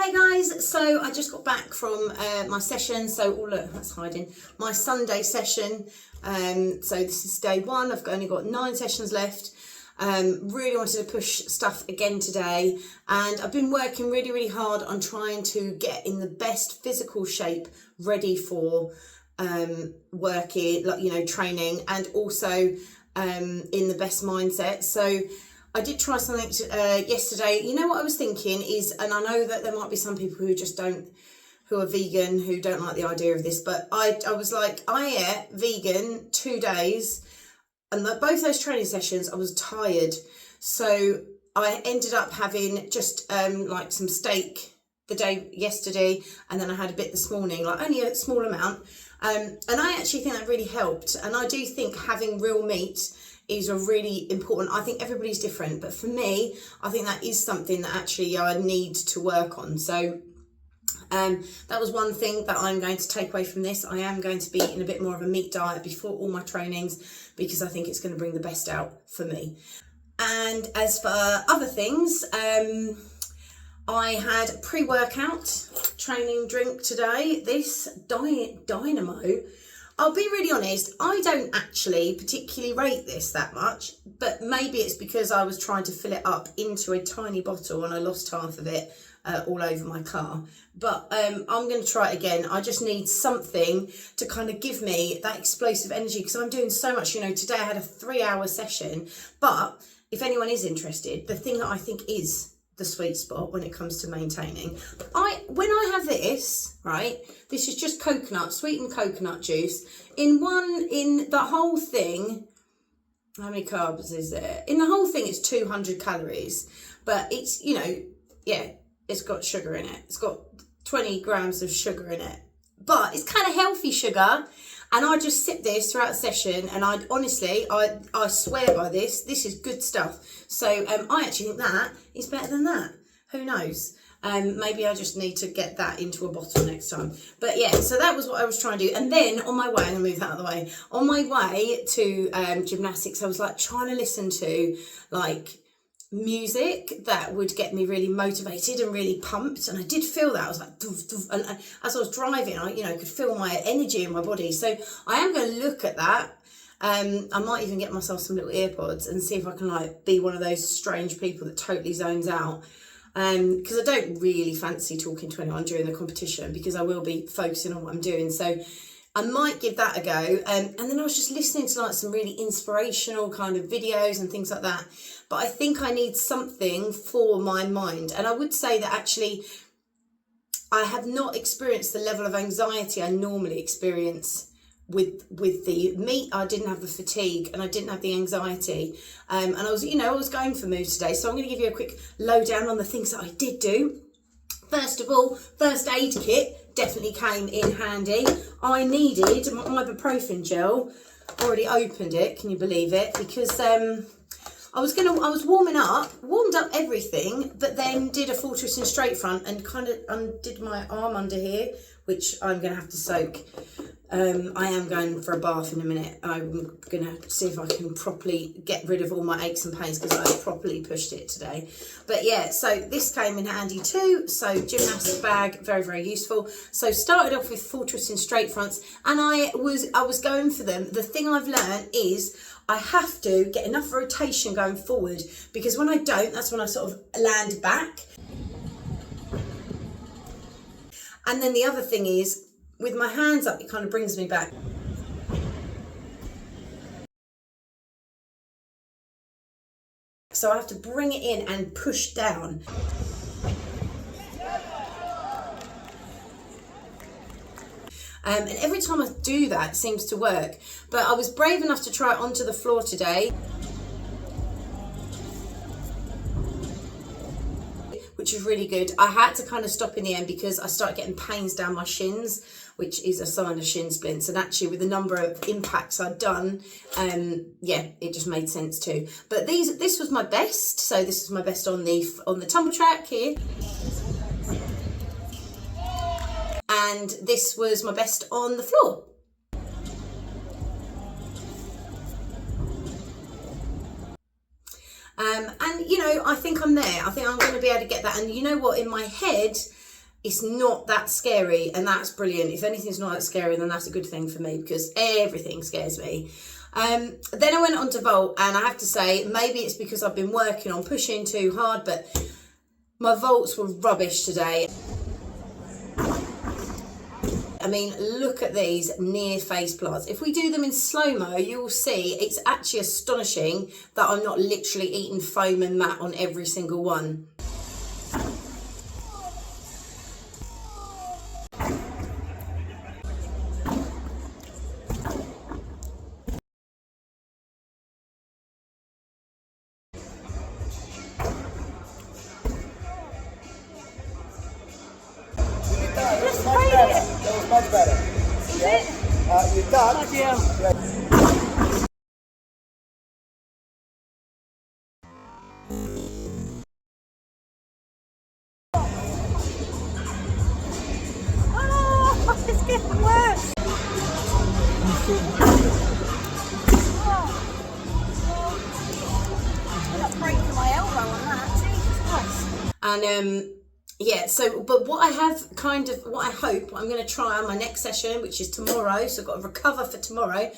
Hey guys, so I just got back from my session. So, oh look, that's hiding. My Sunday session. So this is day one. I've only got 9 sessions left. Really wanted to push stuff again today. And I've been working really hard on trying to get in the best physical shape ready for working, like, you know, training, and also in the best mindset. So I did try something yesterday. You know what I was thinking is, and I know that there might be some people who just who are vegan, who don't like the idea of this, but I was like, I ate vegan 2 days, and both those training sessions I was tired. So I ended up having just like some steak the day yesterday, and then I had a bit this morning, like only a small amount. And I actually think that really helped. And I do think having real meat is a really important. I think everybody's different, but for me, I think that is something that actually I need to work on. So that was one thing that I'm going to take away from this. I am going to be eating a bit more of a meat diet before all my trainings, because I think it's going to bring the best out for me. And as for other things, I had a pre-workout training drink today. This Dynamo. I'll be really honest, I don't actually particularly rate this that much, but maybe it's because I was trying to fill it up into a tiny bottle and I lost half of it all over my car. But I'm going to try it again. I just need something to kind of give me that explosive energy, because I'm doing so much. You know, today I had a 3-hour session, but if anyone is interested, the thing that I think is the sweet spot when it comes to maintaining, when I have this, right, this is just coconut, sweetened coconut juice in the whole thing. How many carbs is there in the whole thing? It's 200 calories, but it's, you know, yeah, it's got sugar in it. It's got 20 grams of sugar in it, but it's kind of healthy sugar. And I just sip this throughout the session, and I honestly swear by this. This is good stuff. So I actually think that is better than that. Who knows? Maybe I just need to get that into a bottle next time. But yeah, so that was what I was trying to do. And then on my way, I'm gonna move that out of the way. On my way to gymnastics, I was like trying to listen to like music that would get me really motivated and really pumped, and I did feel that. I was like doof, doof, and as I was driving, I could feel my energy in my body. So I am going to look at that. I might even get myself some little earpods and see if I can like be one of those strange people that totally zones out, because I don't really fancy talking to anyone during the competition, because I will be focusing on what I'm doing. So I might give that a go. And then I was just listening to like some really inspirational kind of videos and things like that. But I think I need something for my mind. And I would say that actually I have not experienced the level of anxiety I normally experience with the meat. I didn't have the fatigue and I didn't have the anxiety. And I was going for moves today. So I'm going to give you a quick lowdown on the things that I did do. First of all, first aid kit definitely came in handy. I needed my ibuprofen gel. Already opened it, can you believe it? Because I was warmed up everything, but then did a full twist in straight front and kind of undid my arm under here, which I'm going to have to soak. I am going for a bath in a minute. I'm going to see if I can properly get rid of all my aches and pains, because I properly pushed it today. But yeah, so this came in handy too. So gymnastic bag, very useful. So started off with full twist in straight fronts, and I was going for them. The thing I've learned is I have to get enough rotation going forward, because when I don't, that's when I sort of land back. And then the other thing is, with my hands up, it kind of brings me back. So I have to bring it in and push down. And every time I do that, it seems to work. But I was brave enough to try it onto the floor today, which was really good. I had to kind of stop in the end because I started getting pains down my shins, which is a sign of shin splints. And actually, with the number of impacts I'd done, yeah, it just made sense too. But this was my best. So this is my best on the tumble track here. And this was my best on the floor. And, you know, I think I'm there. I think I'm going to be able to get that. And you know what? In my head, it's not that scary, and that's brilliant. If anything's not that scary, then that's a good thing for me, because everything scares me. Then I went on to vault, and I have to say, maybe it's because I've been working on pushing too hard, but my vaults were rubbish today. I mean, look at these near face plants. If we do them in slow-mo, you'll see it's actually astonishing that I'm not literally eating foam and mat on every single one. That was much better. Is it? You thought. Oh, yeah. Oh, it's getting worse. I'm not breaking my elbow on that. Jesus Christ. And yeah, so, but what I have kind of, what I hope, what I'm going to try on my next session, which is tomorrow, so I've got to recover for tomorrow,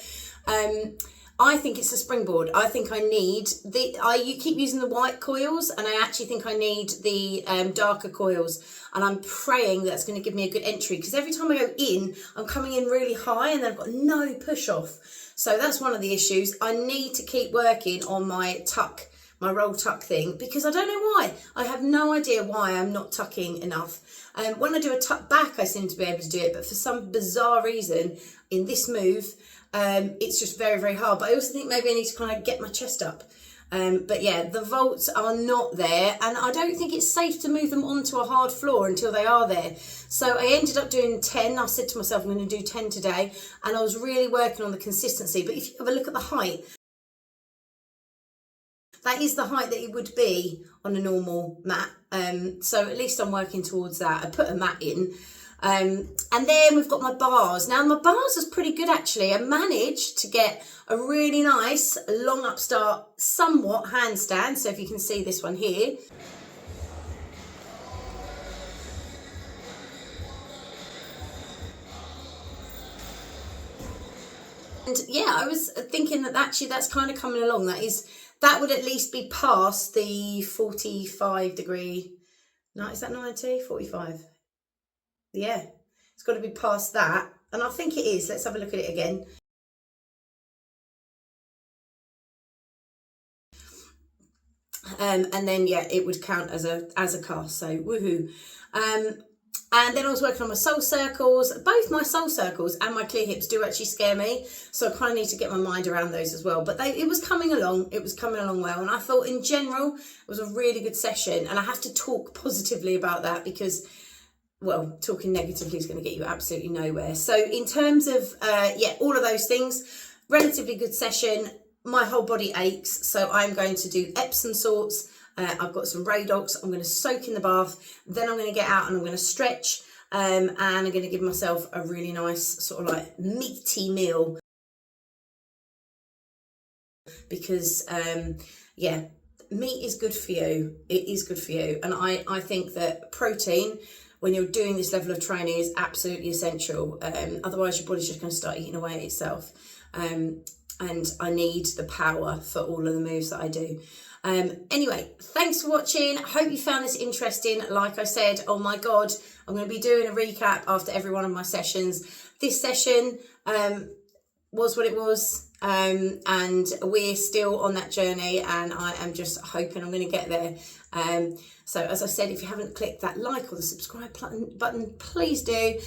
I think it's a springboard. I think I need you keep using the white coils, and I actually think I need the darker coils, and I'm praying that's going to give me a good entry, because every time I go in, I'm coming in really high, and then I've got no push off. So that's one of the issues. I need to keep working on my tuck, my roll tuck thing, because I don't know why. I have no idea why I'm not tucking enough. When I do a tuck back, I seem to be able to do it, but for some bizarre reason in this move, it's just very, very hard. But I also think maybe I need to kind of get my chest up. But yeah, the vaults are not there, and I don't think it's safe to move them onto a hard floor until they are there. So I ended up doing 10. I said to myself, I'm going to do 10 today, and I was really working on the consistency. But if you have a look at the height, that is the height that it would be on a normal mat. So at least I'm working towards that. I put a mat in. And then we've got my bars. Now my bars was pretty good actually. I managed to get a really nice long upstart, somewhat handstand. So if you can see this one here. And yeah, I was thinking that actually that's kind of coming along. That would at least be past the 45 degree. No, is that 90? 45. Yeah, it's got to be past that. And I think it is. Let's have a look at it again. And then, yeah, it would count as a cast. So, woohoo. And then I was working on my soul circles. Both my soul circles and my clear hips do actually scare me. So I kind of need to get my mind around those as well. But it was coming along. It was coming along well. And I thought in general, it was a really good session. And I have to talk positively about that because, well, talking negatively is going to get you absolutely nowhere. So in terms of, yeah, all of those things, relatively good session. My whole body aches. So I'm going to do Epsom salts. I've got some Radox. I'm going to soak in the bath. Then I'm going to get out and I'm going to stretch. And I'm going to give myself a really nice sort of like meaty meal. Because, yeah, meat is good for you. It is good for you. And I think that protein, when you're doing this level of training, is absolutely essential. Otherwise, your body's just going to start eating away at itself. And I need the power for all of the moves that I do. Anyway, thanks for watching. I hope you found this interesting. Like I said, oh my God, I'm going to be doing a recap after every one of my sessions. This session was what it was. And we're still on that journey, and I am just hoping I'm going to get there. So as I said, if you haven't clicked that like or the subscribe button, please do.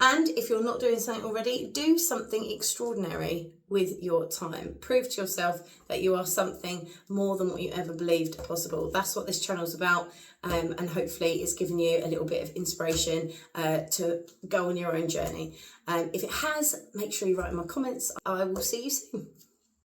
And if you're not doing something already, do something extraordinary with your time. Prove to yourself that you are something more than what you ever believed possible. That's what this channel is about. And hopefully it's given you a little bit of inspiration to go on your own journey. If it has, make sure you write in my comments. I will see you soon.